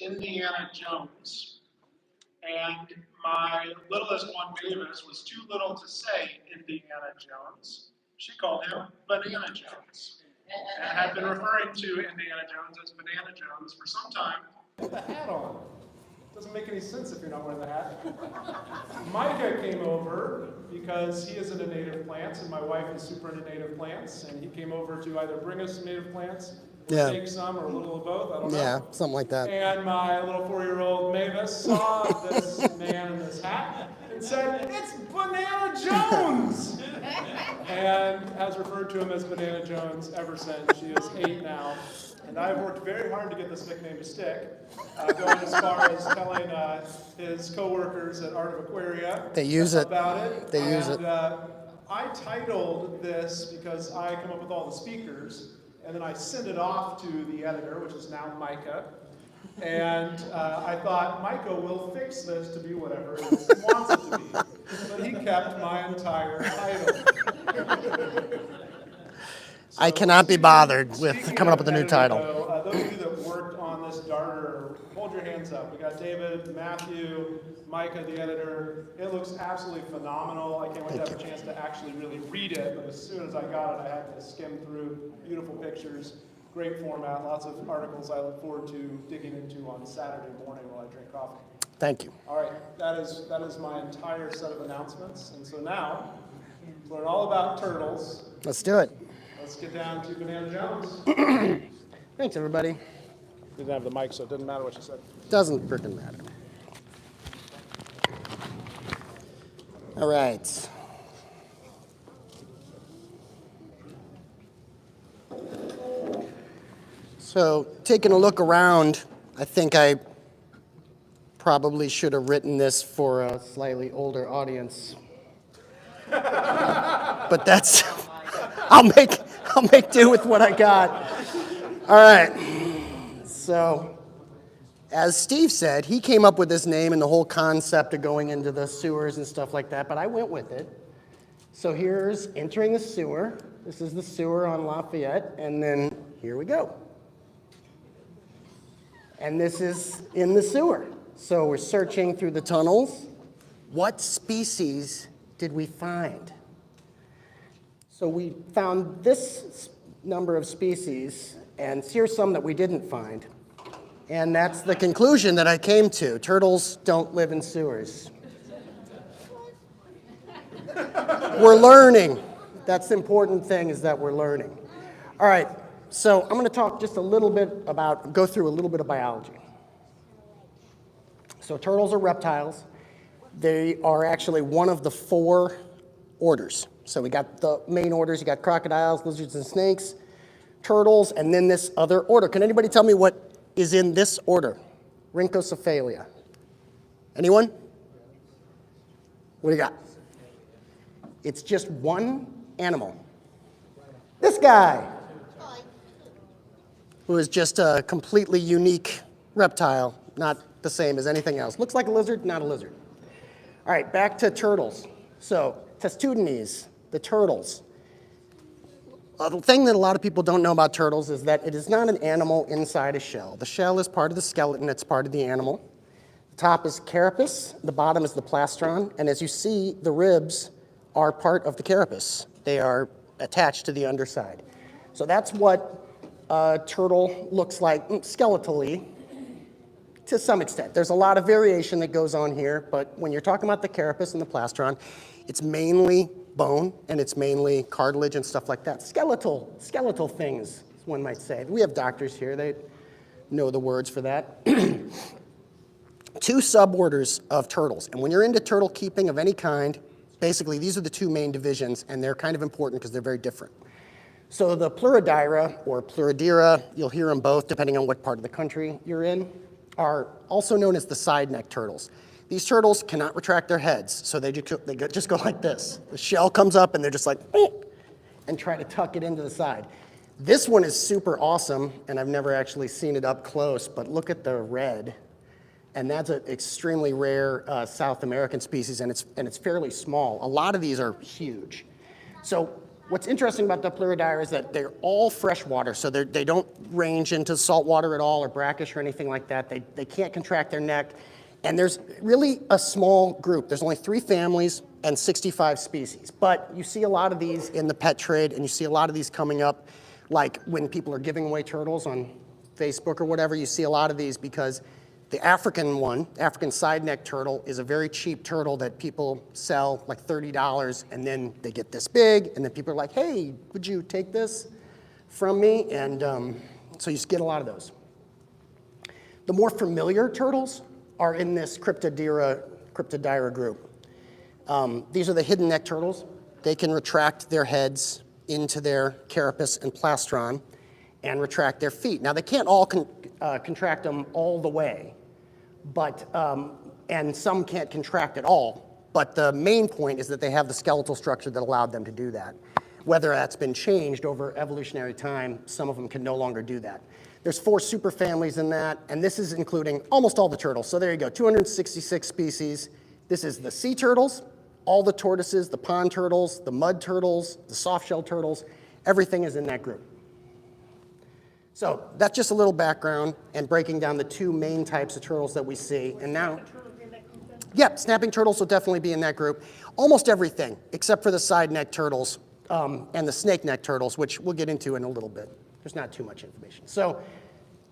Indiana Jones. And my littlest one, Mavis, was too little to say Indiana Jones. She called him Banana Jones. And had been referring to Indiana Jones as Banana Jones for some time. Put the hat on. Doesn't make any sense if you're not wearing the hat. Micah came over because he is into native plants, and my wife is super into native plants, and he came over to either bring us some native plants, or take some, or a little of both, I don't know. Yeah, something like that. And my little 4-year-old Mavis saw this man in this hat and said, "It's Banana Jones!" And has referred to him as Banana Jones ever since. She is 8 now. And I've worked very hard to get this nickname to stick, going as far as telling his coworkers at Art of Aquaria about it. They use it. I titled this because I come up with all the speakers, and then I send it off to the editor, which is now Micah. And I thought, Micah will fix this to be whatever he wants it to be. But he kept my entire title. I cannot be bothered with coming up with a new title. Those of you that worked on this darter, hold your hands up. We got David, Matthew, Micah, the editor. It looks absolutely phenomenal. I can't wait to have a chance to actually really read it. But as soon as I got it, I had to skim through. Beautiful pictures, great format, lots of articles I look forward to digging into on Saturday morning while I drink coffee. Thank you. All right, that is my entire set of announcements. And so now, learn all about turtles. Let's do it. Let's get down to Banana Jones. Thanks, everybody. Didn't have the mic, so it didn't matter what you said. Doesn't freaking matter. All right. So, taking a look around, I think I probably should have written this for a slightly older audience. But that's, I'll make do with what I got. All right. So, as Steve said, he came up with this name and the whole concept of going into the sewers and stuff like that, but I went with it. So here's entering the sewer. This is the sewer on Lafayette, and then here we go. And this is in the sewer. So we're searching through the tunnels. What species did we find? So we found this number of species, and here's some that we didn't find. And that's the conclusion that I came to. Turtles don't live in sewers. We're learning. That's the important thing, is that we're learning. All right, so I'm going to talk just a little bit about, go through a little bit of biology. So turtles are reptiles. They are actually one of the 4 orders. So we got the main orders. You got crocodiles, lizards, and snakes, turtles, and then this other order. Can anybody tell me what is in this order? Rhynchocephalia. Anyone? What do you got? It's just one animal. This guy, who is just a completely unique reptile, not the same as anything else. Looks like a lizard, not a lizard. All right, back to turtles. So, Testudines, the turtles. The thing that a lot of people don't know about turtles is that it is not an animal inside a shell. The shell is part of the skeleton, it's part of the animal. The top is carapace, the bottom is the plastron, and as you see, the ribs are part of the carapace. They are attached to the underside. So that's what a turtle looks like skeletally to some extent. There's a lot of variation that goes on here, but when you're talking about the carapace and the plastron, it's mainly bone and it's mainly cartilage and stuff like that. Skeletal things, one might say. We have doctors here, they know the words for that. 2 suborders of turtles, and when you're into turtle keeping of any kind, basically these are the 2 main divisions, and they're kind of important because they're very different. So the Pleurodira or Pleurodira, you'll hear them both depending on what part of the country you're in, are also known as the side neck turtles. These turtles cannot retract their heads, so they just go like this. The shell comes up and they're just like, and try to tuck it into the side. This one is super awesome, and I've never actually seen it up close, but look at the red. And that's an extremely rare South American species, and it's fairly small. A lot of these are huge. So What's interesting about Diplerodire is that they're all freshwater, so they don't range into salt water at all or brackish or anything like that. They can't contract their neck. And there's really a small group. There's only 3 families and 65 species. But you see a lot of these in the pet trade, and you see a lot of these coming up, like when people are giving away turtles on Facebook or whatever, you see a lot of these because the African one, African side-neck turtle, is a very cheap turtle that people sell like $30, and then they get this big, and then people are like, hey, would you take this from me? And so you get a lot of those. The more familiar turtles are in this Cryptodira group. These are the hidden neck turtles. They can retract their heads into their carapace and plastron and retract their feet. Now, they can't all contract them all the way, but, and some can't contract at all, but the main point is that they have the skeletal structure that allowed them to do that. Whether that's been changed over evolutionary time, some of them can no longer do that. There's 4 superfamilies in that, and this is including almost all the turtles. So there you go, 266 species. This is the sea turtles, all the tortoises, the pond turtles, the mud turtles, the soft-shell turtles, everything is in that group. So that's just a little background and breaking down the 2 main types of turtles that we see. And now, yeah, snapping turtles will definitely be in that group. Almost everything, except for the side neck turtles and the snake neck turtles, which we'll get into in a little bit. There's not too much information. So,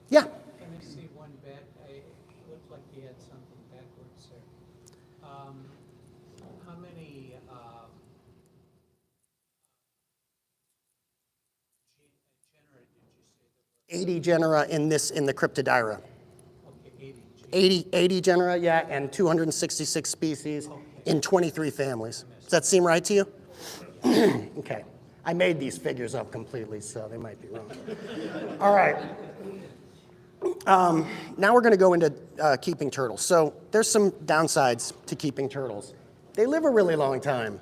yeah. Let me see one back. It looked like you had something backwards there. How many genera did you say there were? 80 genera in the Cryptodira. Okay, 80. 80 genera, yeah, and 266 species in 23 families. Does that seem right to you? Okay. I made these figures up completely, so they might be wrong. All right. Now we're going to go into keeping turtles. So there's some downsides to keeping turtles. They live a really long time,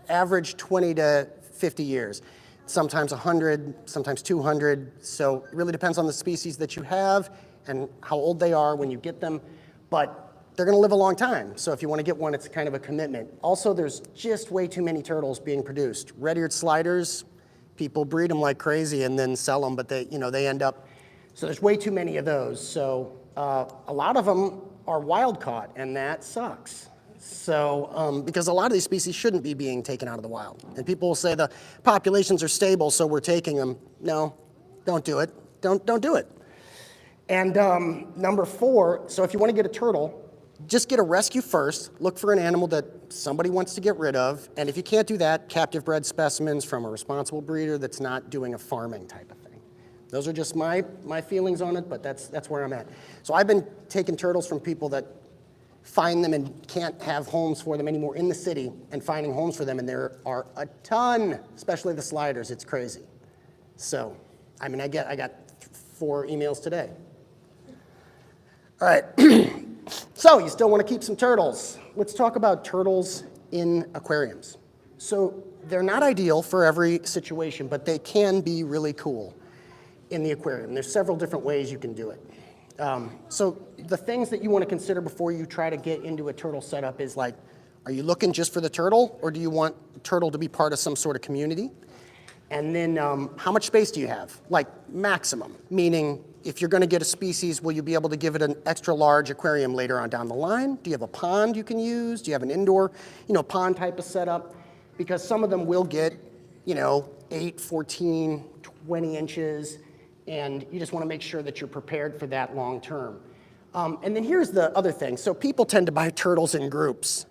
average 20 to 50 years, sometimes 100, sometimes 200. So it really depends on the species that you have and how old they are when you get them. But they're going to live a long time. So if you want to get one, it's kind of a commitment. Also, there's just way too many turtles being produced. Red-eared sliders, people breed them like crazy and then sell them, but they end up, so there's way too many of those. So a lot of them are wild caught, and that sucks. So because a lot of these species shouldn't be being taken out of the wild. And people will say the populations are stable, so we're taking them. No, don't do it. Don't do it. And number 4, so if you want to get a turtle, just get a rescue first, look for an animal that somebody wants to get rid of, and if you can't do that, captive bred specimens from a responsible breeder that's not doing a farming type of thing. Those are just my feelings on it, but that's where I'm at. So I've been taking turtles from people that find them and can't have homes for them anymore in the city and finding homes for them, and there are a ton, especially the sliders. It's crazy. So, I mean, I got 4 emails today. All right. So you still want to keep some turtles. Let's talk about turtles in aquariums. So they're not ideal for every situation, but they can be really cool in the aquarium. There's several different ways you can do it. So the things that you want to consider before you try to get into a turtle setup is like, are you looking just for the turtle, or do you want the turtle to be part of some sort of community? And then how much space do you have? Like maximum, meaning if you're going to get a species, will you be able to give it an extra large aquarium later on down the line? Do you have a pond you can use? Do you have an indoor, pond type of setup? Because some of them will get, 8, 14, 20 inches, and you just want to make sure that you're prepared for that long term. And then here's the other thing. So people tend to buy turtles in groups,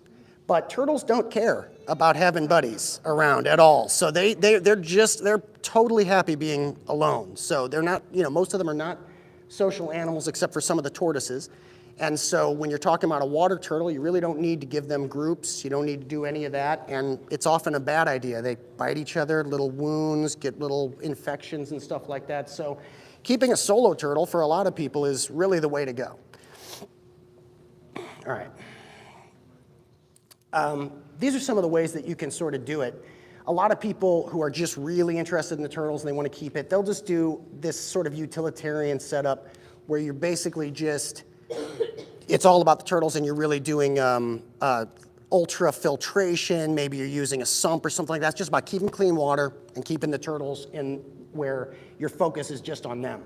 but turtles don't care about having buddies around at all. So they're totally happy being alone. So they're not, most of them are not social animals except for some of the tortoises. And so when you're talking about a water turtle, you really don't need to give them groups. You don't need to do any of that. And it's often a bad idea. They bite each other, little wounds, get little infections and stuff like that. So keeping a solo turtle for a lot of people is really the way to go. All right. These are some of the ways that you can sort of do it. A lot of people who are just really interested in the turtles and they want to keep it, they'll just do this sort of utilitarian setup where you're basically just, it's all about the turtles and you're really doing ultra filtration, maybe you're using a sump or something like that. It's just about keeping clean water and keeping the turtles in where your focus is just on them.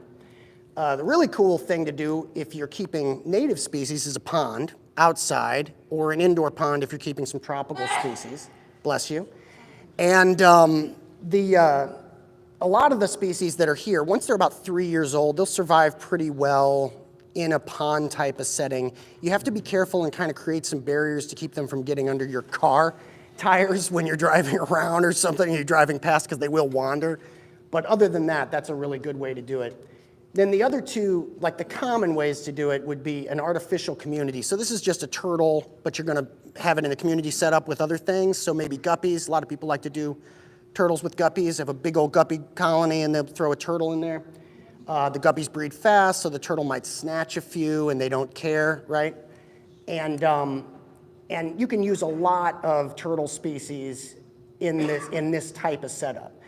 The really cool thing to do if you're keeping native species is a pond outside, or an indoor pond if you're keeping some tropical species. Bless you. And a lot of the species that are here, once they're about 3 years old, they'll survive pretty well in a pond type of setting. You have to be careful and kind of create some barriers to keep them from getting under your car tires when you're driving around or something, and you're driving past, because they will wander. But other than that, that's a really good way to do it. Then the other two, like the common ways to do it, would be an artificial community. So this is just a turtle, but you're gonna have it in a community setup with other things. So maybe guppies. A lot of people like to do turtles with guppies. They have a big old guppy colony and they'll throw a turtle in there. The guppies breed fast, so the turtle might snatch a few and they don't care, right? And you can use a lot of turtle species in this type of setup.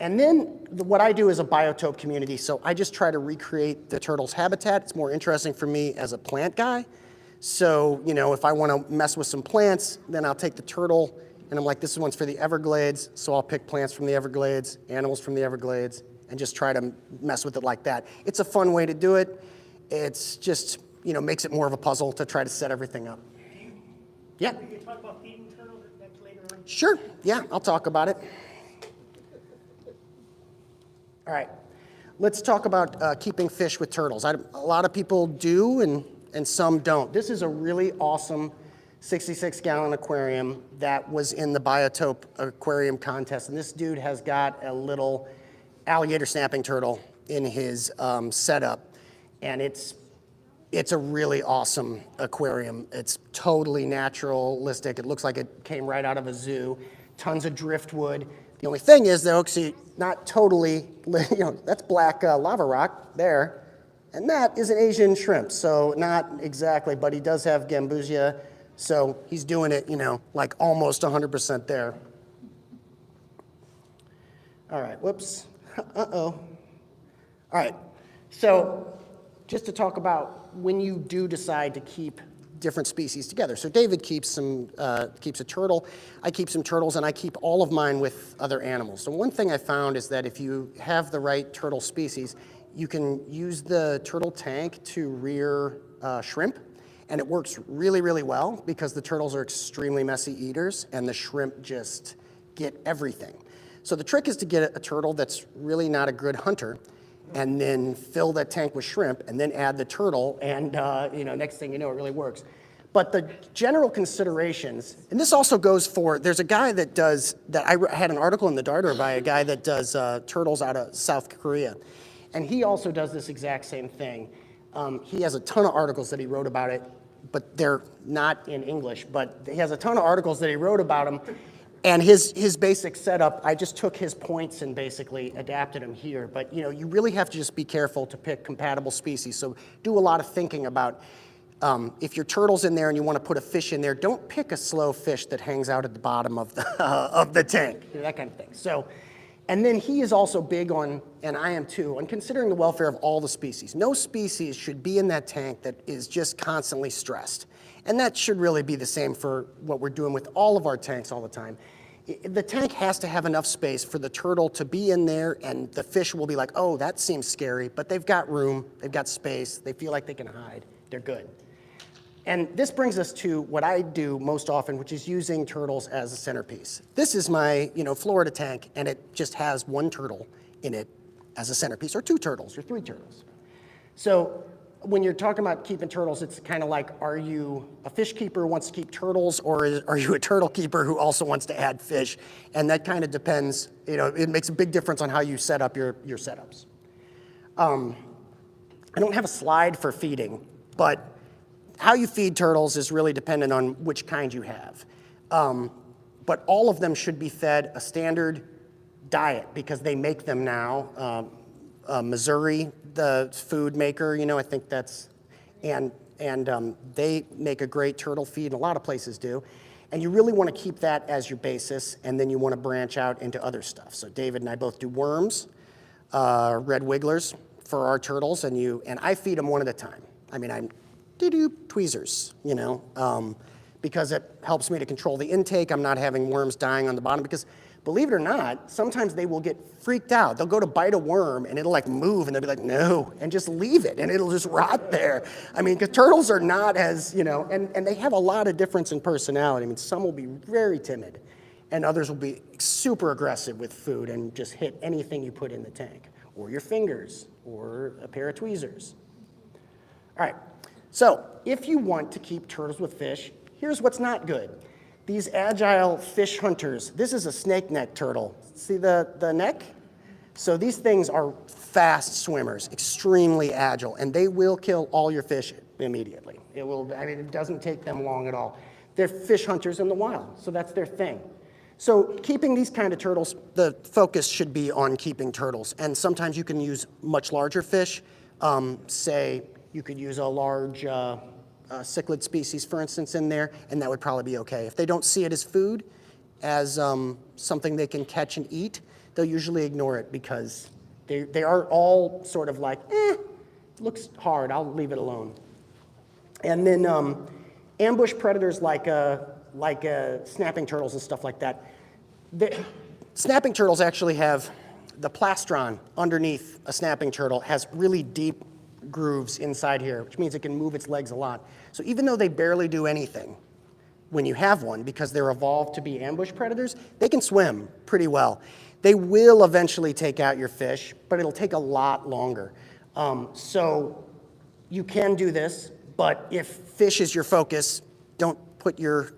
And then what I do is a biotope community, so I just try to recreate the turtle's habitat. It's more interesting for me as a plant guy. So, you know, if I want to mess with some plants, then I'll take the turtle and I'm like, this one's for the Everglades, so I'll pick plants from the Everglades, animals from the Everglades, and just try to mess with it like that. It's a fun way to do it. It's just, you know, makes it more of a puzzle to try to set everything up. Yeah? You can talk about feeding turtles later on. Sure, yeah, I'll talk about it. All right, let's talk about keeping fish with turtles. A lot of people do and some don't. This is a really awesome 66-gallon aquarium that was in the Biotope Aquarium contest. And this dude has got a little alligator snapping turtle in his setup. And it's a really awesome aquarium. It's totally naturalistic. It looks like it came right out of a zoo. Tons of driftwood. The only thing is, though, see, not totally, you know, that's black lava rock there. And that is an Asian shrimp, so not exactly, but he does have gambusia. So he's doing it, you know, like almost 100% there. All right, whoops. Uh-oh. All right, so just to talk about when you do decide to keep different species together. So David keeps a turtle, I keep some turtles, and I keep all of mine with other animals. So one thing I found is that if you have the right turtle species, you can use the turtle tank to rear shrimp. And it works really, really well because the turtles are extremely messy eaters and the shrimp just get everything. So the trick is to get a turtle that's really not a good hunter and then fill that tank with shrimp and then add the turtle and you know, next thing you know, it really works. But the general considerations, and this also goes for, there's a guy that does, that I had an article in the Darter by a guy that does turtles out of South Korea. And he also does this exact same thing. He has a ton of articles that he wrote about it, but they're not in English, but he has a ton of articles that he wrote about them. And his basic setup, I just took his points and basically adapted them here. But you know, you really have to just be careful to pick compatible species. So do a lot of thinking about if your turtle's in there and you want to put a fish in there, don't pick a slow fish that hangs out at the bottom of the tank, you know, that kind of thing. So, and then he is also big on, and I am too, on considering the welfare of all the species. No species should be in that tank that is just constantly stressed. And that should really be the same for what we're doing with all of our tanks all the time. The tank has to have enough space for the turtle to be in there and the fish will be like, oh, that seems scary, but they've got room, they've got space, they feel like they can hide, they're good. And this brings us to what I do most often, which is using turtles as a centerpiece. This is my, you know, Florida tank, and it just has one turtle in it as a centerpiece, or two turtles, or three turtles. So when you're talking about keeping turtles, it's kind of like, are you a fish keeper who wants to keep turtles, or are you a turtle keeper who also wants to add fish? And that kind of depends, you know, it makes a big difference on how you set up your setups. I don't have a slide for feeding, but how you feed turtles is really dependent on which kind you have. But all of them should be fed a standard diet because they make them now. Missouri, the food maker, you know, I think that's, and they make a great turtle feed, and a lot of places do. And you really want to keep that as your basis, and then you want to branch out into other stuff. So David and I both do worms, red wigglers for our turtles, and I feed them one at a time. I mean, tweezers, you know, because it helps me to control the intake. I'm not having worms dying on the bottom because, believe it or not, sometimes they will get freaked out. They'll go to bite a worm and it'll like move and they'll be like, no, and just leave it and it'll just rot there. I mean, because turtles are not as, you know, and they have a lot of difference in personality. I mean, some will be very timid and others will be super aggressive with food and just hit anything you put in the tank, or your fingers, or a pair of tweezers. All right, so if you want to keep turtles with fish, here's what's not good. These agile fish hunters, this is a snake neck turtle. See the neck? So these things are fast swimmers, extremely agile, and they will kill all your fish immediately. It will, I mean, it doesn't take them long at all. They're fish hunters in the wild, so that's their thing. So keeping these kind of turtles, the focus should be on keeping turtles, and sometimes you can use much larger fish. Say you could use a large cichlid species, for instance, in there, and that would probably be okay. If they don't see it as food, as something they can catch and eat, they'll usually ignore it because they are all sort of like, looks hard, I'll leave it alone. And then ambush predators like snapping turtles and stuff like that. Snapping turtles actually have the plastron underneath a snapping turtle has really deep grooves inside here, which means it can move its legs a lot. So even though they barely do anything when you have one, because they're evolved to be ambush predators, they can swim pretty well. They will eventually take out your fish, but it'll take a lot longer. So you can do this, but if fish is your focus, don't put your,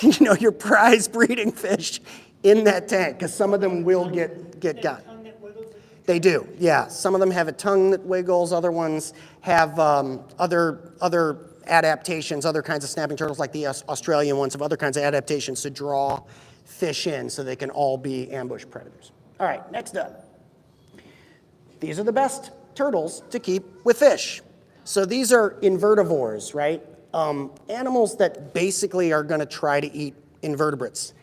your prize breeding fish in that tank, because some of them will get got. Tongue that wiggles it. They do, yeah. Some of them have a tongue that wiggles. Other ones have other adaptations, other kinds of snapping turtles, like the Australian ones, have other kinds of adaptations to draw fish in so they can all be ambush predators. All right, next up. These are the best turtles to keep with fish. So these are invertivores, right? Animals that basically are going to try to eat invertebrates.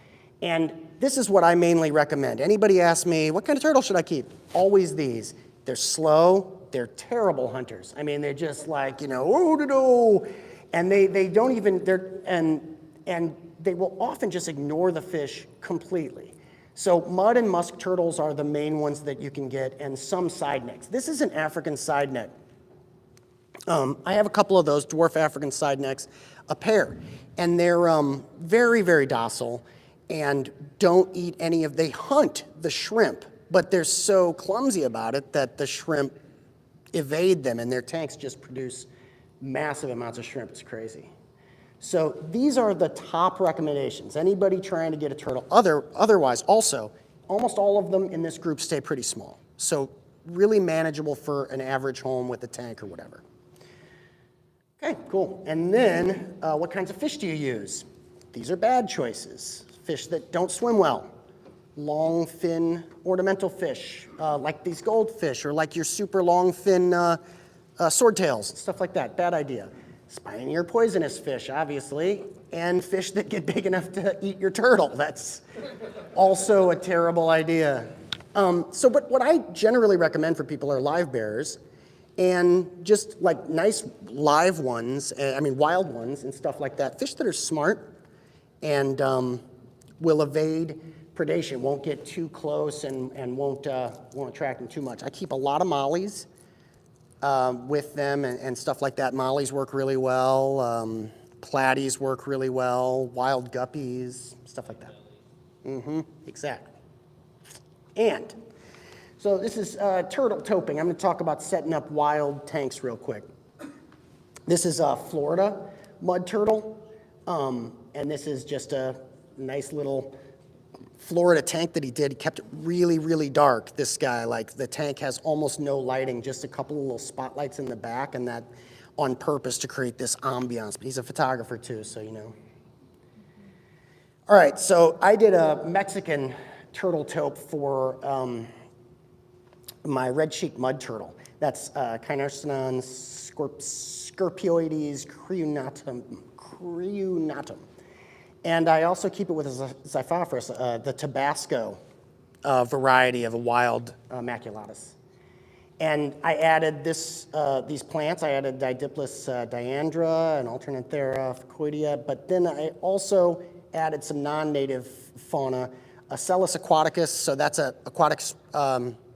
And this is what I mainly recommend. Anybody ask me, what kind of turtle should I keep? Always these. They're slow. They're terrible hunters. I mean, they're just like, and they don't even, and they will often just ignore the fish completely. So mud and musk turtles are the main ones that you can get, and some side necks. This is an African side neck. I have a couple of those dwarf African side necks, a pair, and they're very, very docile and don't eat any of, they hunt the shrimp, but they're so clumsy about it that the shrimp evade them, and their tanks just produce massive amounts of shrimp. It's crazy. So these are the top recommendations. Anybody trying to get a turtle, otherwise also, almost all of them in this group stay pretty small. So really manageable for an average home with a tank or whatever. Okay, cool. And then what kinds of fish do you use? These are bad choices. Fish that don't swim well. Long fin ornamental fish, like these goldfish, or like your super long fin swordtails, stuff like that. Bad idea. Spiny or poisonous fish, obviously, and fish that get big enough to eat your turtle. That's also a terrible idea. But what I generally recommend for people are live bearers, and just like nice live ones, wild ones and stuff like that. Fish that are smart and will evade predation, won't get too close and won't attract them too much. I keep a lot of mollies with them and stuff like that. Mollies work really well. Platies work really well. Wild guppies, stuff like that. Exactly. And so this is turtle toping. I'm going to talk about setting up wild tanks real quick. This is a Florida mud turtle, and this is just a nice little Florida tank that he did. He kept it really, really dark, this guy. Like, the tank has almost no lighting, just a couple of little spotlights in the back, and that on purpose to create this ambiance. But he's a photographer too, so you know. All right, so I did a Mexican turtle taupe for my red-cheeked mud turtle. That's Kynoceron scorpioides creunatum. And I also keep it with a Xiphophorus, the Tabasco variety of a wild maculatus. And I added these plants. I added Didiplus diandra and Alternanthera ficoidea, but then I also added some non-native fauna, Acellus aquaticus, so that's an aquatic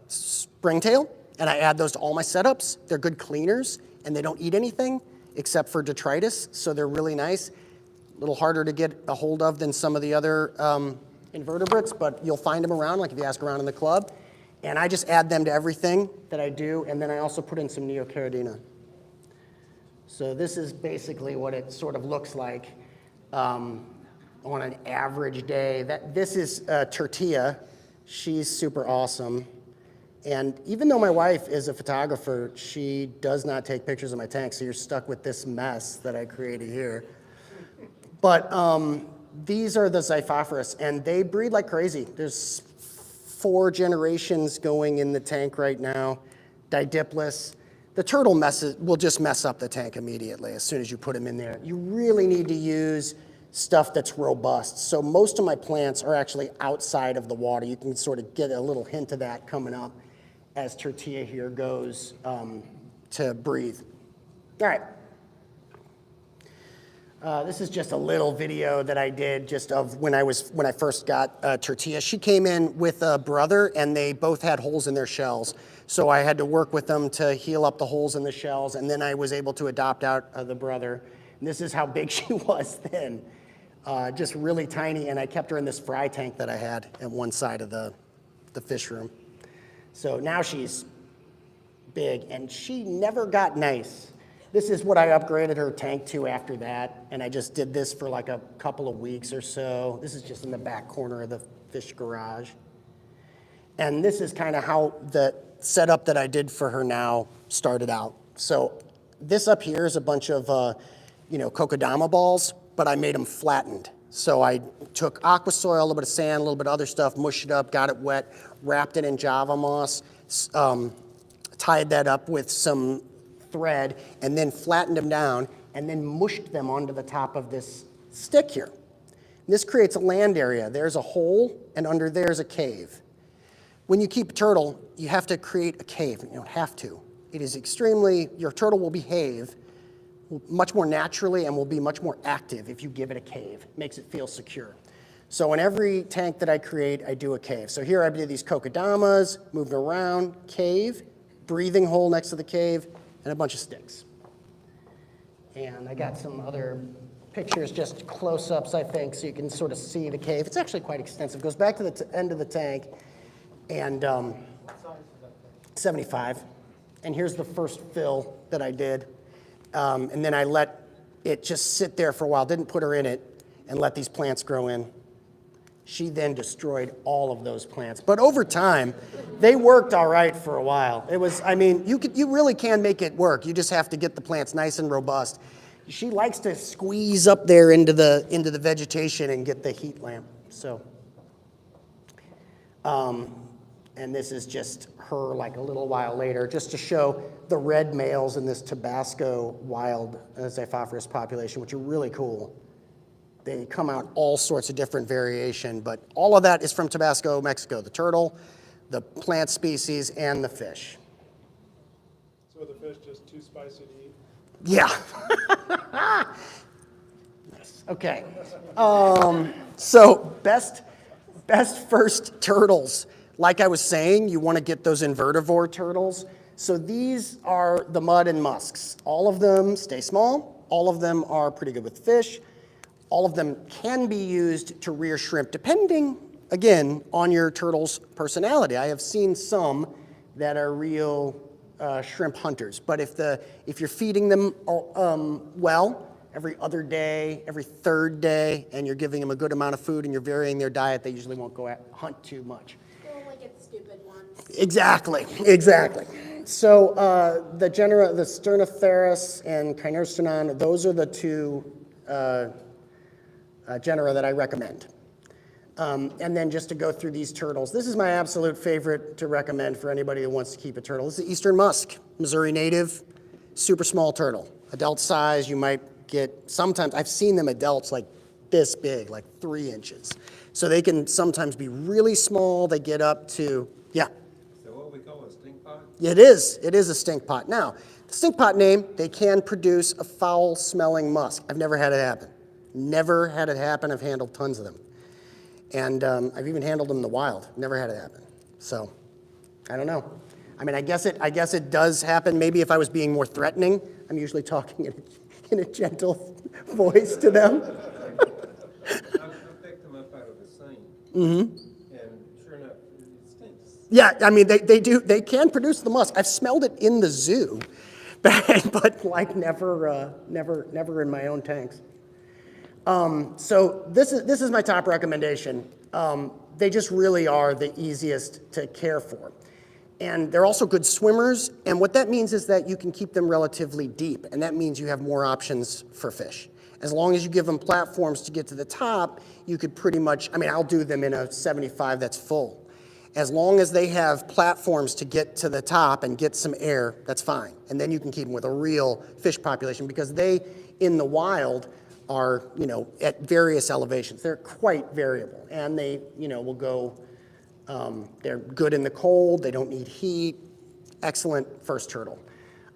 springtail, and I add those to all my setups. They're good cleaners, and they don't eat anything except for detritus, so they're really nice. A little harder to get a hold of than some of the other invertebrates, but you'll find them around, like if you ask around in the club. And I just add them to everything that I do, and then I also put in some Neocaridina. So this is basically what it sort of looks like on an average day. This is Tortilla. She's super awesome. And even though my wife is a photographer, she does not take pictures of my tank, so you're stuck with this mess that I created here. But these are the Xiphophorus, and they breed like crazy. There's 4 generations going in the tank right now. Didiplus. The turtle will just mess up the tank immediately as soon as you put them in there. You really need to use stuff that's robust. So most of my plants are actually outside of the water. You can sort of get a little hint of that coming up as Tortilla here goes to breathe. All right. This is just a little video that I did just of when I first got Tortilla. She came in with a brother, and they both had holes in their shells. So I had to work with them to heal up the holes in the shells, and then I was able to adopt out the brother. And this is how big she was then, just really tiny. And I kept her in this fry tank that I had at one side of the fish room. So now she's big, and she never got nice. This is what I upgraded her tank to after that, and I just did this for like a couple of weeks or so. This is just in the back corner of the fish garage. And this is kind of how the setup that I did for her now started out. So this up here is a bunch of, Kokodama balls, but I made them flattened. So I took aqua soil, a little bit of sand, a little bit of other stuff, mushed it up, got it wet, wrapped it in Java moss, tied that up with some thread, and then flattened them down, and then mushed them onto the top of this stick here. And this creates a land area. There's a hole, and under there's a cave. When you keep a turtle, you have to create a cave. You don't have to. It is your turtle will behave much more naturally and will be much more active if you give it a cave. It makes it feel secure. So in every tank that I create, I do a cave. So here I did these kokodamas, moving around, cave, breathing hole next to the cave, and a bunch of sticks. And I got some other pictures, just close-ups, I think, so you can sort of see the cave. It's actually quite extensive. It goes back to the end of the tank, and 75. And here's the first fill that I did. And then I let it just sit there for a while, didn't put her in it, and let these plants grow in. She then destroyed all of those plants. But over time, they worked all right for a while. It was, you really can make it work. You just have to get the plants nice and robust. She likes to squeeze up there into the vegetation and get the heat lamp. So, and this is just her like a little while later, just to show the red males in this Tabasco wild Xiphophorus population, which are really cool. They come out all sorts of different variation, but all of that is from Tabasco, Mexico. The turtle, the plant species, and the fish. So the fish just too spicy to eat? Yeah. Nice. Okay. So best first turtles. Like I was saying, you want to get those invertivore turtles. So these are the mud and musks. All of them stay small. All of them are pretty good with fish. All of them can be used to rear shrimp, depending, again, on your turtle's personality. I have seen some that are real shrimp hunters, but if you're feeding them well, every other day, every third day, and you're giving them a good amount of food and you're varying their diet, they usually won't go hunt too much. They only get stupid ones. Exactly. So the genera, the Sternotheris and Kynerstenon, those are the two genera that I recommend. And then just to go through these turtles, this is my absolute favorite to recommend for anybody who wants to keep a turtle. This is the Eastern musk, Missouri native, super small turtle. Adult size, you might get, sometimes, I've seen them adults like this big, like 3 inches. So they can sometimes be really small, they get up to, yeah. So what we call a stink pot? It is a stink pot. Now, the stink pot name, they can produce a foul-smelling musk. I've never had it happen. Never had it happen. I've handled tons of them. And I've even handled them in the wild. Never had it happen. So, I don't know. I mean, I guess it does happen. Maybe if I was being more threatening, I'm usually talking in a gentle voice to them. I picked them up out of the sink. And sure enough, it stinks. Yeah, I mean, they can produce the musk. I've smelled it in the zoo, but like never in my own tanks. So this is my top recommendation. They just really are the easiest to care for. And they're also good swimmers, and what that means is that you can keep them relatively deep, and that means you have more options for fish. As long as you give them platforms to get to the top, you could pretty much, I mean, I'll do them in a 75 that's full. As long as they have platforms to get to the top and get some air, that's fine. And then you can keep them with a real fish population, because they, in the wild, are, at various elevations. They're quite variable, and they, will go, they're good in the cold, they don't need heat. Excellent first turtle.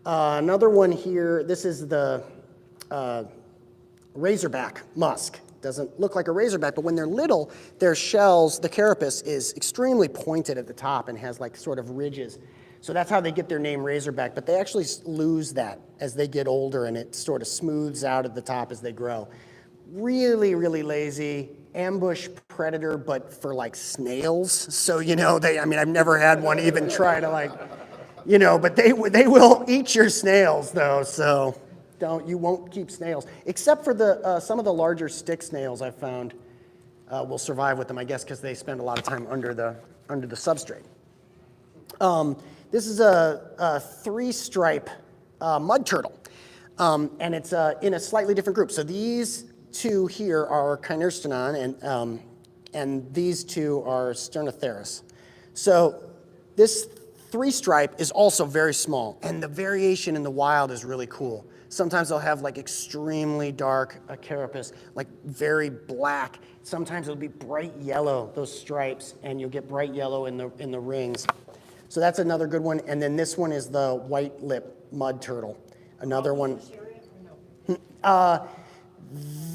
Another one here, this is the razorback musk. Doesn't look like a razorback, but when they're little, their shells, the carapace is extremely pointed at the top and has like sort of ridges. So that's how they get their name razorback, but they actually lose that as they get older, and it sort of smooths out at the top as they grow. Really, really lazy, ambush predator, but for like snails. So, I've never had one even try to but they will eat your snails though, so you won't keep snails. Except for some of the larger stick snails I've found will survive with them, I guess, because they spend a lot of time under the substrate. This is a three-stripe mud turtle, and it's in a slightly different group. So these two here are Kinerstenon, and these two are Sternotheris. So this three-stripe is also very small, and the variation in the wild is really cool. Sometimes they'll have like extremely dark carapace, like very black. Sometimes it'll be bright yellow, those stripes, and you'll get bright yellow in the rings. So that's another good one. And then this one is the white lip mud turtle. Another one.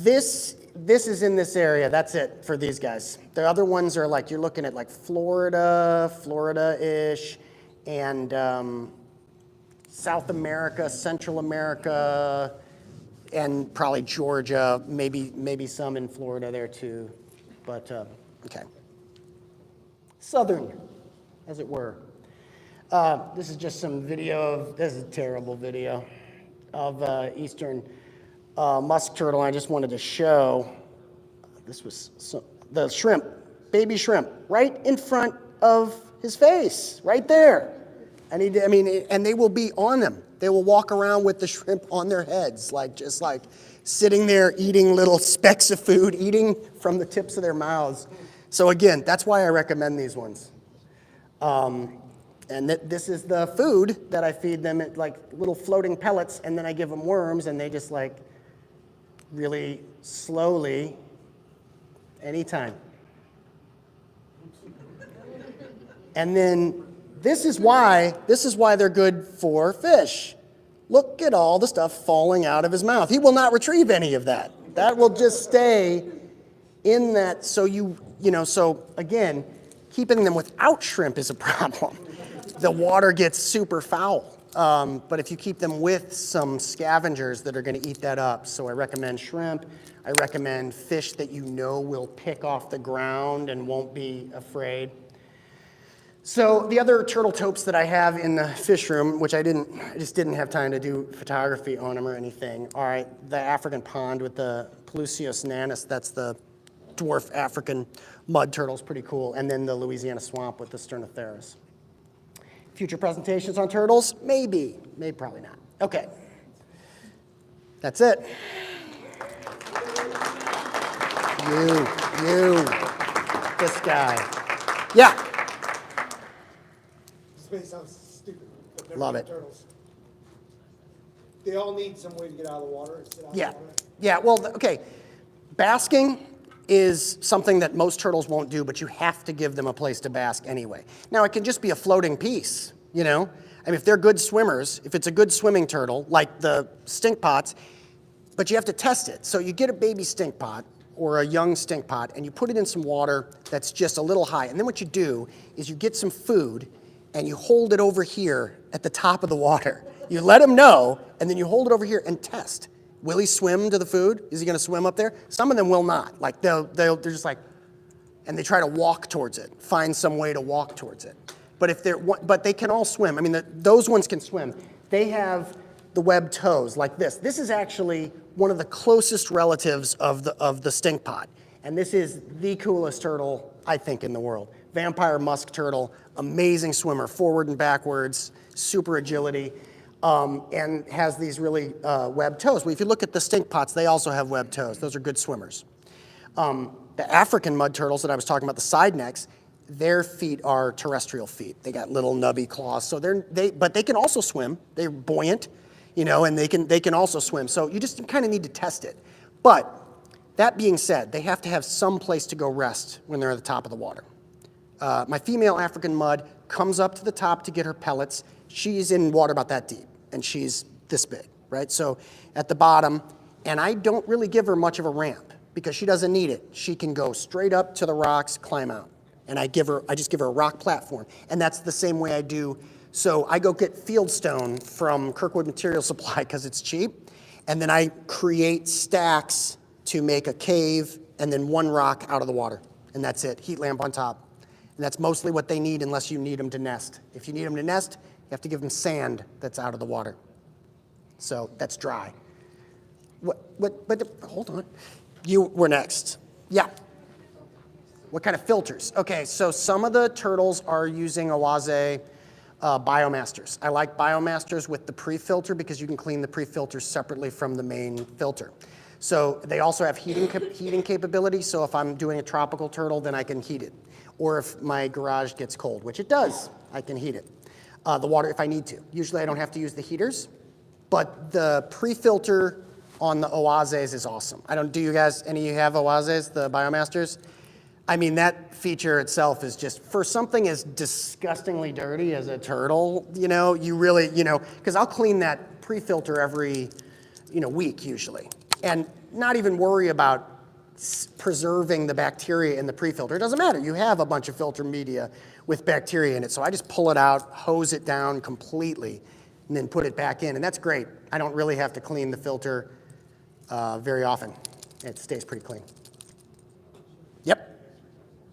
This is in this area. That's it for these guys. The other ones are like, you're looking at like Florida-ish, and South America, Central America, and probably Georgia, maybe some in Florida there too. But, okay. Southern, as it were. This is just some video this is a terrible video of eastern musk turtle. I just wanted to show, this was the shrimp, baby shrimp, right in front of his face, right there. And they will be on them. They will walk around with the shrimp on their heads, just sitting there eating little specks of food, eating from the tips of their mouths. So again, that's why I recommend these ones. And this is the food that I feed them, like little floating pellets, and then I give them worms, and they just really slowly, anytime. And then this is why they're good for fish. Look at all the stuff falling out of his mouth. He will not retrieve any of that. That will just stay in that. So so again, keeping them without shrimp is a problem. The water gets super foul. But if you keep them with some scavengers that are going to eat that up, so I recommend shrimp. I recommend fish that will pick off the ground and won't be afraid. So the other turtle topes that I have in the fish room, which I just didn't have time to do photography on them or anything, are the African pond with the Pelusios nanus. That's the dwarf African mud turtle, is pretty cool. And then the Louisiana swamp with the Sternotheris. Future presentations on turtles? Maybe, probably not. Okay. That's it. You, this guy. Yeah. This may sound stupid, but they're Love big it. turtles. They all need some way to get out of the water and sit out Yeah. of the water. Yeah, well, okay. Basking is something that most turtles won't do, but you have to give them a place to bask anyway. Now, it can just be a floating piece, I mean, if they're good swimmers, if it's a good swimming turtle, like the stink pots, but you have to test it. So you get a baby stink pot or a young stink pot, and you put it in some water that's just a little high. And then what you do is you get some food, and you hold it over here at the top of the water. You let him know, and then you hold it over here and test. Will he swim to the food? Is he going to swim up there? Some of them will not. Like they're just like, and they try to walk towards it, find some way to walk towards it. But they can all swim. I mean, those ones can swim. They have the webbed toes like this. This is actually one of the closest relatives of the stink pot. And this is the coolest turtle, I think, in the world. Vampire musk turtle, amazing swimmer, forward and backwards, super agility, and has these really webbed toes. Well, if you look at the stink pots, they also have webbed toes. Those are good swimmers. The African mud turtles that I was talking about, the side necks, their feet are terrestrial feet. They got little nubby claws, so but they can also swim. They're buoyant, and they can also swim. So you just kind of need to test it. But that being said, they have to have some place to go rest when they're at the top of the water. My female African mud comes up to the top to get her pellets. She's in water about that deep, and she's this big, right? So at the bottom, and I don't really give her much of a ramp because she doesn't need it. She can go straight up to the rocks, climb out. And I just give her a rock platform. And that's the same way I do. So I go get fieldstone from Kirkwood Material Supply because it's cheap. And then I create stacks to make a cave and then one rock out of the water. And that's it, heat lamp on top. And that's mostly what they need unless you need them to nest. If you need them to nest, you have to give them sand that's out of the water. So that's dry. But hold on. You were next. Yeah. What kind of filters? Okay, so some of the turtles are using Oase Biomasters. I like Biomasters with the pre-filter because you can clean the pre-filter separately from the main filter. So they also have heating capability, so if I'm doing a tropical turtle, then I can heat it. Or if my garage gets cold, which it does, I can heat it. The water if I need to. Usually I don't have to use the heaters, but the pre-filter on the Oases is awesome. Do you guys, any of you have Oases, the Biomasters? I mean, that feature itself is just, for something as disgustingly dirty as a turtle, you really, because I'll clean that pre-filter every, week usually. And not even worry about preserving the bacteria in the pre-filter. It doesn't matter. You have a bunch of filter media with bacteria in it. So I just pull it out, hose it down completely, and then put it back in. And that's great. I don't really have to clean the filter very often. It stays pretty clean. Yep.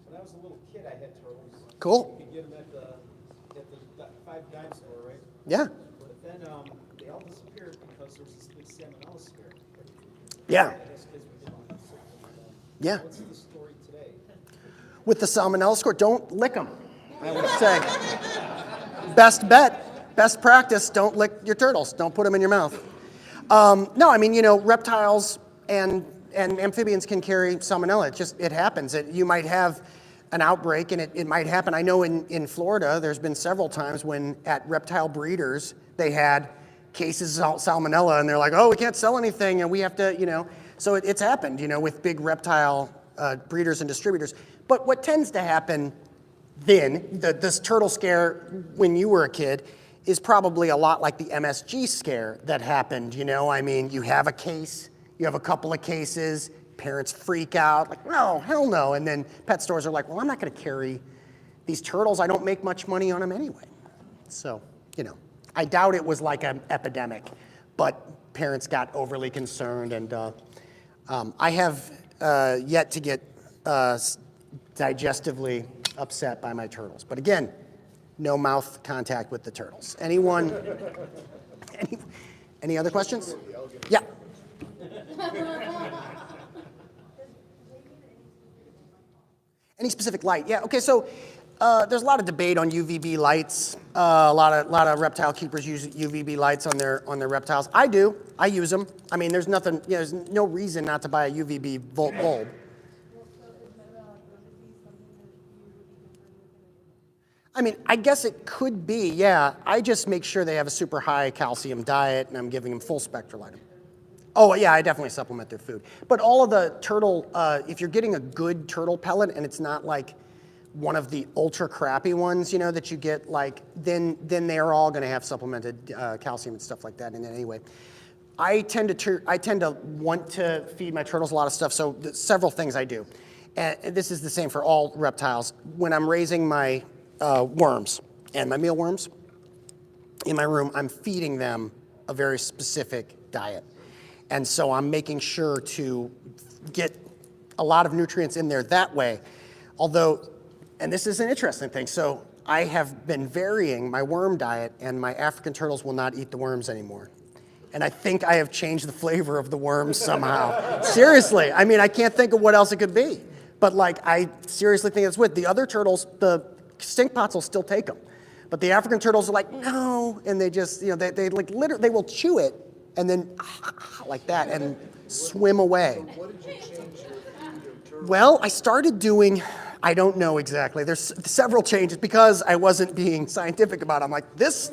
When I was a little kid, I had turtles. Cool. You could get them at the Five Guys store, right? Yeah. But then they all disappeared because there was this big salmonella scare. Yeah. I guess because we didn't want to sit them. Yeah. What's the story today? With the salmonella score, don't lick them, I would say. Best bet, best practice, don't lick your turtles. Don't put them in your mouth. No, I mean, reptiles and amphibians can carry salmonella. It happens. You might have an outbreak, and it might happen. I know in Florida, there's been several times when at reptile breeders, they had cases of salmonella, and they're like, oh, we can't sell anything, and we have to, So it's happened, with big reptile breeders and distributors. But what tends to happen then, this turtle scare when you were a kid, is probably a lot like the MSG scare that happened, I mean, you have a case, you have a couple of cases, parents freak out, like, no, hell no. And then pet stores are like, well, I'm not going to carry these turtles. I don't make much money on them anyway. So, I doubt it was like an epidemic, but parents got overly concerned. And I have yet to get digestively upset by my turtles. But again, no mouth contact with the turtles. Anyone? Any other questions? Yeah. Any specific light? Yeah. Okay. So there's a lot of debate on UVB lights. A lot of reptile keepers use UVB lights on their reptiles. I do. I use them. I mean, there's nothing. There's no reason not to buy a UVB bulb. I mean, I guess it could be, yeah. I just make sure they have a super high calcium diet, and I'm giving them full spectrolight. Oh, yeah, I definitely supplement their food. But all of the turtle, if you're getting a good turtle pellet, and it's not like one of the ultra crappy ones, you know, that you get, like, then they are all going to have supplemented calcium and stuff like that in it anyway. I tend to want to feed my turtles a lot of stuff, so several things I do. And this is the same for all reptiles. When I'm raising my worms and my mealworms in my room, I'm feeding them a very specific diet. And so I'm making sure to get a lot of nutrients in there that way. Although, and this is an interesting thing, so I have been varying my worm diet, and my African turtles will not eat the worms anymore. And I think I have changed the flavor of the worms somehow. Seriously, I mean, I can't think of what else it could be. But like, I seriously think it's with the other turtles, the stink pots will still take them. But the African turtles are like, no, and they just, you know, they like literally, they will chew it and then like that and swim away. What did you change your turtle? Well, I started doing, I don't know exactly. There's several changes because I wasn't being scientific about it. I'm like, this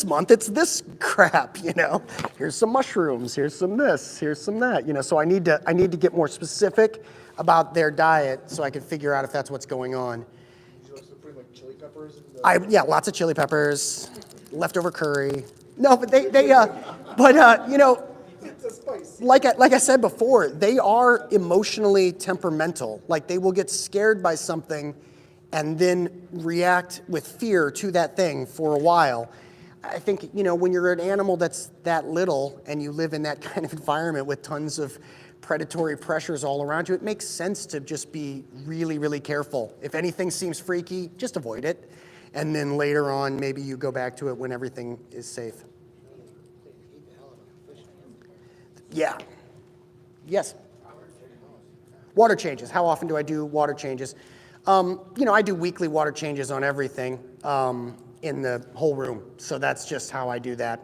month it's this crap, you know. Here's some mushrooms, here's some this, here's some that, you know. So I need to get more specific about their diet so I can figure out if that's what's going on. Did you also put like chili peppers in the? Yeah, lots of chili peppers, leftover curry. No, but you know, It's a spice. like I said before, they are emotionally temperamental. Like they will get scared by something and then react with fear to that thing for a while. I think, you know, when you're an animal that's that little and you live in that kind of environment with tons of predatory pressures all around you, it makes sense to just be really, really careful. If anything seems freaky, just avoid it. And then later on, maybe you go back to it when everything is safe. Yeah. Yes. Water changes. How often do I do water changes? You know, I do weekly water changes on everything in the whole room. So that's just how I do that.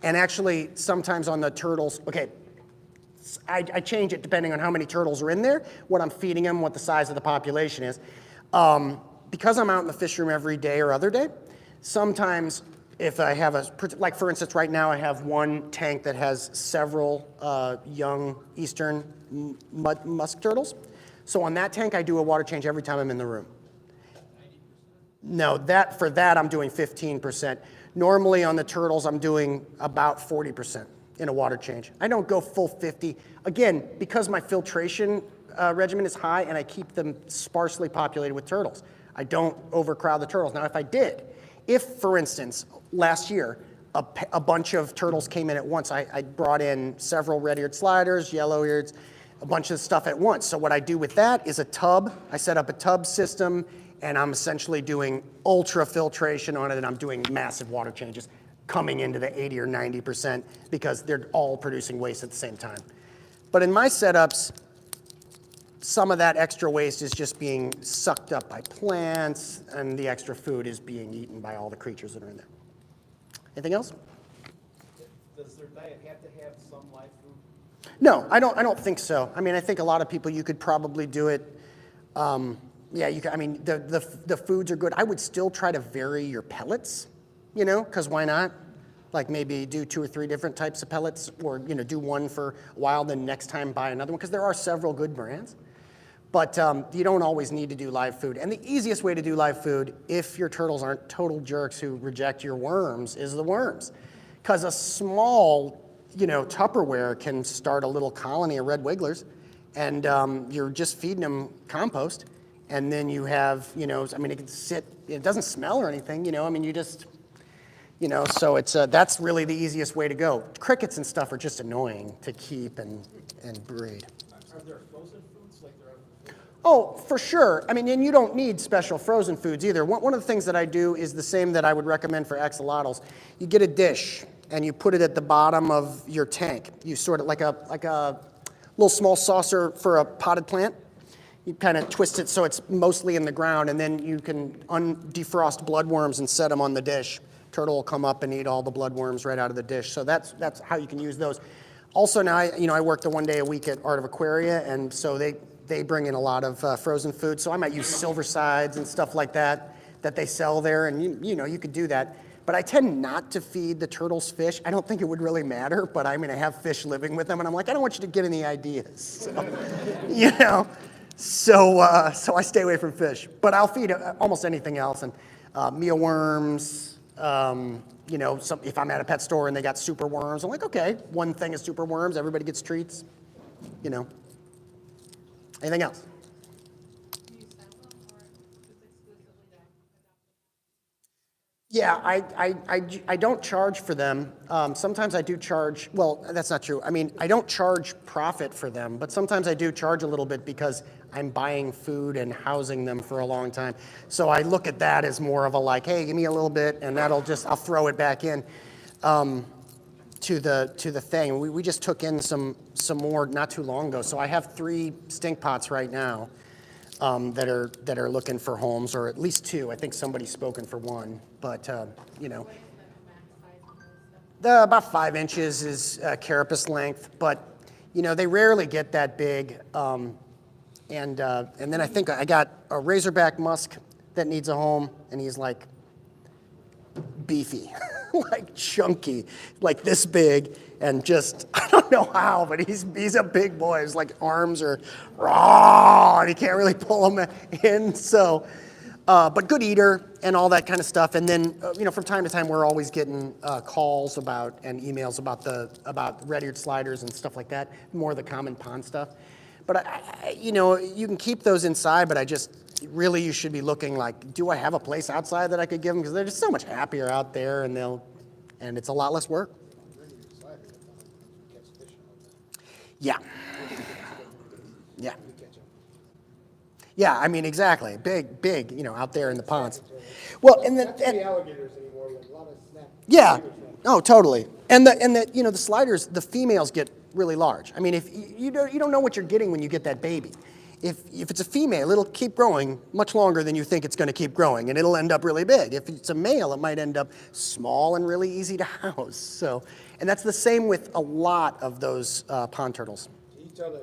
And actually, sometimes on the turtles, okay, I change it depending on how many turtles are in there, what I'm feeding them, what the size of the population is. Because I'm out in the fish room every day or other day, sometimes if I have like for instance, right now I have one tank that has several young eastern musk turtles. So on that tank, I do a water change every time I'm in the room. No, for that I'm doing 15%. Normally on the turtles, I'm doing about 40% in a water change. I don't go full 50. Again, because my filtration regimen is high and I keep them sparsely populated with turtles. I don't overcrowd the turtles. Now, if for instance, last year, a bunch of turtles came in at once, I brought in several red-eared sliders, yellow-eared, a bunch of stuff at once. So what I do with that is a tub. I set up a tub system, and I'm essentially doing ultra filtration on it, and I'm doing massive water changes coming into the 80 or 90% because they're all producing waste at the same time. But in my setups, some of that extra waste is just being sucked up by plants, and the extra food is being eaten by all the creatures that are in there. Anything else? Does their diet have to have some live food? No, I don't think so. I mean, I think a lot of people, you could probably do it. Yeah, you can. I mean, the foods are good. I would still try to vary your pellets, you know, because why not? Like maybe do 2 or 3 different types of pellets, or you know, do one for a while, then next time buy another one, because there are several good brands. But you don't always need to do live food. And the easiest way to do live food, if your turtles aren't total jerks who reject your worms, is the worms. Because a small, you know, Tupperware can start a little colony of red wigglers, and you're just feeding them compost. And then you have, you know, I mean, it can sit, it doesn't smell or anything, you know, I mean, you just, you know, so it's, that's really the easiest way to go. Crickets and stuff are just annoying to keep and breed. Are there frozen foods like there are? Oh, for sure. I mean, and you don't need special frozen foods either. One of the things that I do is the same that I would recommend for axolotls. You get a dish and you put it at the bottom of your tank. You sort of like a little small saucer for a potted plant. You kind of twist it so it's mostly in the ground, and then you can defrost bloodworms and set them on the dish. Turtle will come up and eat all the bloodworms right out of the dish. So that's how you can use those. Also now, I work the 1 day a week at Art of Aquaria, and so they bring in a lot of frozen food. So I might use silver sides and stuff like that they sell there, and you could do that. But I tend not to feed the turtles fish. I don't think it would really matter, but I'm going to have fish living with them, and I'm like, I don't want you to get any ideas. So, So I stay away from fish, but I'll feed almost anything else, and mealworms. If I'm at a pet store and they got super worms, I'm like, okay, one thing is super worms. Everybody gets treats. Anything else? Yeah, I don't charge for them. Sometimes I do charge, well, that's not true. I mean, I don't charge profit for them, but sometimes I do charge a little bit because I'm buying food and housing them for a long time. So I look at that as more of a like, hey, give me a little bit, and I'll throw it back in to the thing. We just took in some more not too long ago. So I have 3 stink pots right now. That are looking for homes, or at least 2. I think somebody's spoken for 1, but about 5 inches is carapace length, but they rarely get that big. And then I think I got a razorback musk that needs a home, and he's like beefy, like chunky, like this big, and just, I don't know how, but he's a big boy. His like arms are raw, and you can't really pull him in. So, but good eater and all that kind of stuff. And then, from time to time, we're always getting calls about and emails about red-eared sliders and stuff like that. More of the common pond stuff. But you can keep those inside, but really you should be looking like, do I have a place outside that I could give them? Because they're just so much happier out there, and it's a lot less work. Yeah. Yeah. Yeah, I mean, exactly. Big, out there in the ponds. Well, and then, Not too many alligators anymore, but a lot of snap. yeah. Oh, totally. And the sliders, the females get really large. I mean, if you don't know what you're getting when you get that baby. If it's a female, it'll keep growing much longer than you think it's going to keep growing, and it'll end up really big. If it's a male, it might end up small and really easy to house. So, and that's the same with a lot of those pond turtles. Can you tell in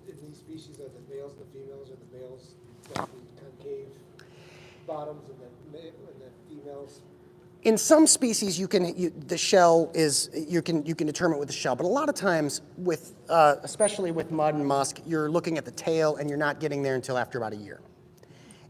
these species are the males, the females, or the males got the concave bottoms and the females? In some species, the shell is you can determine with the shell, but a lot of times with especially with mud and musk, you're looking at the tail and you're not getting there until after about a year.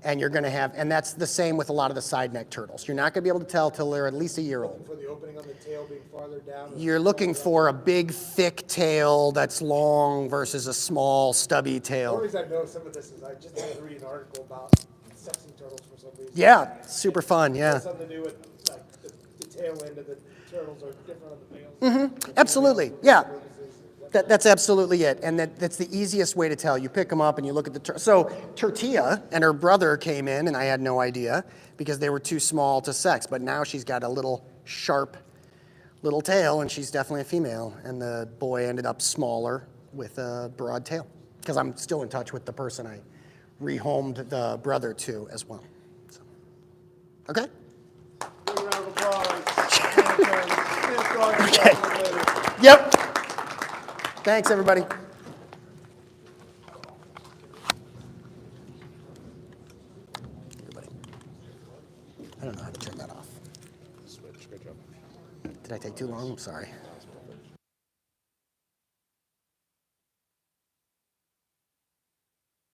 And you're going to and that's the same with a lot of the side neck turtles. You're not going to be able to tell till they're at least a year old. For the opening on the tail being farther down? You're looking for a big, thick tail that's long versus a small, stubby The tail. reason I know some of this is I just had to read an article about sexing turtles for some reason. Yeah, super fun, yeah. It has something to do with like the tail end of the turtles are different on the males. Absolutely, yeah. That's absolutely it, and that's the easiest way to tell. You pick them up and you look at the so Tortilla and her brother came in, and I had no idea because they were too small to sex. But now she's got a little sharp little tail, and she's definitely a female. And the boy ended up smaller with a broad tail because I'm still in touch with the person I rehomed the brother to as well. So, okay. Big round of applause. Okay. Yep. Thanks, everybody. I don't know how to turn that off. Did I take too long? I'm sorry.